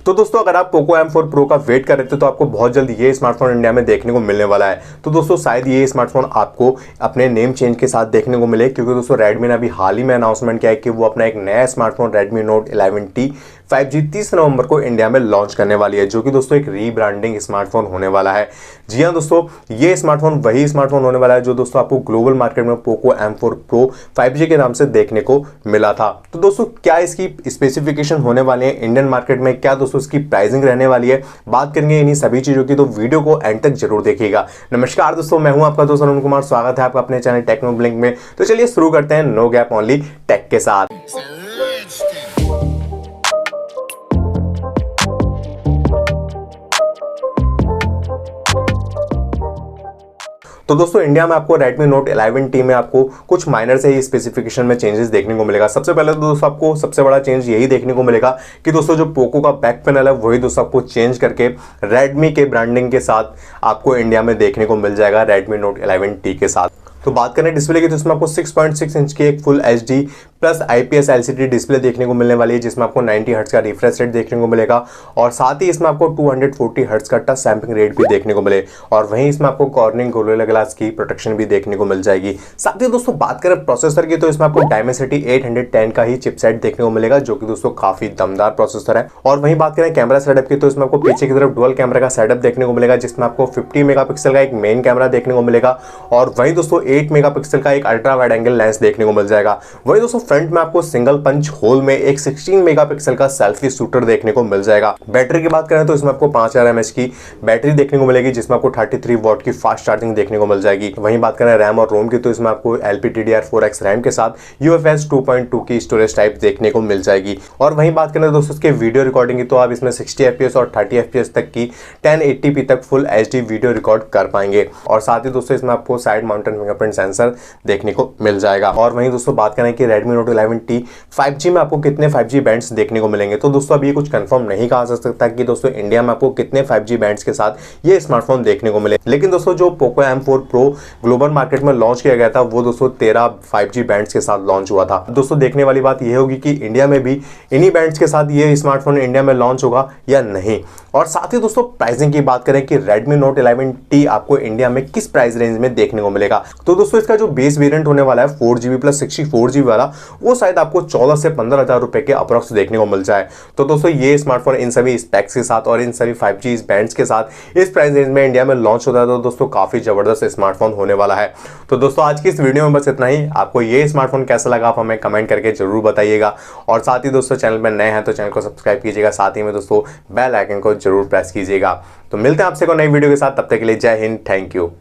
तो दोस्तों अगर आप पोको M4 Pro का वेट कर रहे थे तो आपको बहुत जल्द ये स्मार्टफोन इंडिया में देखने को मिलने वाला है। तो दोस्तों शायद ये स्मार्टफोन आपको अपने नेम चेंज के साथ देखने को मिले, क्योंकि दोस्तों रेडमी ने अभी हाल ही में अनाउंसमेंट किया है कि वो अपना एक नया smartphone Redmi Note 11T 5G 30 नवंबर को इंडिया में लॉन्च करने वाली है, जो कि दोस्तों एक रीब्रांडिंग स्मार्टफोन होने वाला है। जी हाँ दोस्तों, ये स्मार्टफोन वही स्मार्टफोन होने वाला है जो दोस्तों आपको ग्लोबल मार्केट में पोको M4 Pro 5G के नाम से देखने को मिला था। तो दोस्तों क्या इसकी स्पेसिफिकेशन होने वाले हैं इंडियन मार्केट में, क्या दोस्तों इसकी प्राइसिंग रहने वाली है, बात करेंगे इन्हीं सभी चीजों की, तो वीडियो को एंड तक जरूर देखिएगा। नमस्कार दोस्तों, मैं हूं आपका दोस्त अरुण कुमार, स्वागत है आपका अपने चैनल टेक्नो ब्लिंक में। तो चलिए शुरू करते हैं नो गैप ओनली टेक के साथ। तो दोस्तों इंडिया में आपको Redmi Note 11T में आपको कुछ माइनर से ही स्पेसिफिकेशन में चेंजेस देखने को मिलेगा। सबसे पहले तो दोस्तों आपको सबसे बड़ा चेंज यही देखने को मिलेगा कि दोस्तों जो पोको का बैक पैनल है वही दोस्तों आपको चेंज करके Redmi के ब्रांडिंग के साथ आपको इंडिया में देखने को मिल जाएगा Redmi Note 11T के साथ। तो बात करें डिस्प्ले की तो इसमें आपको 6.6 इंच की एक full HD plus IPS LCD display देखने को मिलने वाली है, जिसमें आपको 90 हर्ट्ज का रिफ्रेश रेट देखने को मिलेगा और साथ ही इसमें आपको 240 हर्ट्ज का टच सैंपलिंग रेट भी देखने को मिले और वहीं इसमें आपको कॉर्निंग गोरिल्ला ग्लास की प्रोटेक्शन भी देखने को मिल जाएगी। साथ ही दोस्तों बात करें प्रोसेसर की तो इसमें आपको Dimensity 810 का ही चिपसेट देखने को मिलेगा, जो कि दोस्तों काफी दमदार प्रोसेसर है। और वहीं बात करें कैमरा सेटअप की तो इसमें आपको पीछे की तरफ डुअल कैमरा का सेटअप देखने को मिलेगा, जिसमें आपको 50 मेगापिक्सल का एक मेन कैमरा देखने को मिलेगा और वहीं दोस्तों 8 मेगापिक्सल का एक अल्ट्रा वाइड एंगल लेंस देखने को मिल जाएगा। वहीं दोस्तों फ्रंट में आपको सिंगल पंच होल में एक 16 मेगापिक्सल का सेल्फी शूटर देखने को मिल जाएगा। बैटरी की बात करें तो इसमें आपको 5000 mAh की बैटरी देखने को मिलेगी, जिसमें आपको 33 वॉट की फास्ट चार्जिंग देखने को मिल जाएगी। वहीं बात करें रैम और रोम की तो इसमें आपको LPDDR4X रैम के साथ UFS 2.2 की स्टोरेज टाइप देखने को मिल जाएगी। और वहीं बात करें दोस्तों इसके वीडियो रिकॉर्डिंग की तो आप इसमें 60 FPS और 30 FPS तक की 1080p तक फुल HD वीडियो रिकॉर्ड कर पाएंगे। और साथ ही दोस्तों इसमें आपको साइड माउंटेड फिंगरप्रिंट सेंसर देखने को मिल जाएगा। और वहीं दोस्तों बात करें कि Redmi Note 11T 5G में आपको कितने 5G बैंड्स देखने को मिलेंगे, तो दोस्तों अभी ये कुछ कंफर्म नहीं कहा जा सकता कि दोस्तों इंडिया में आपको कितने 5G बैंड्स के साथ ये स्मार्टफोन देखने को मिले। लेकिन दोस्तों जो Poco M4 Pro global market में लॉन्च किया गया था वो दोस्तों 13 5G बैंड्स के साथ लॉन्च हुआ था। दोस्तों देखने वाली बात यह होगी कि इंडिया में भी इन्हीं बैंड्स के साथ ये स्मार्टफोन इंडिया में लॉन्च होगा या नहीं। और साथ ही दोस्तों प्राइसिंग की बात करें कि Redmi Note 11T आपको इंडिया में किस प्राइस रेंज में देखने को मिलेगा, तो दोस्तों इसका जो बेस वेरिएंट होने वाला है 4GB प्लस 64GB वाला, वो शायद आपको 14 से 15,000 रुपए के अप्रॉक्स देखने को मिल जाए। तो दोस्तों ये स्मार्टफोन इन सभी स्पेक्स के साथ और इन सभी 5G बैंड्स के साथ इस प्राइस रेंज में इंडिया में लॉन्च होता है, तो दोस्तों काफी जबरदस्त स्मार्टफोन होने वाला है। तो दोस्तों आज की इस वीडियो में बस इतना ही। आपको ये स्मार्टफोन कैसा लगा आप हमें कमेंट करके जरूर बताइएगा और साथ ही दोस्तों चैनल पर नए हैं तो चैनल को सब्सक्राइब कीजिएगा, साथ ही में दोस्तों बेल आइकन को जरूर प्रेस कीजिएगा। तो मिलते हैं आपसे को नई वीडियो के साथ, तब तक के लिए जय हिंद, थैंक यू।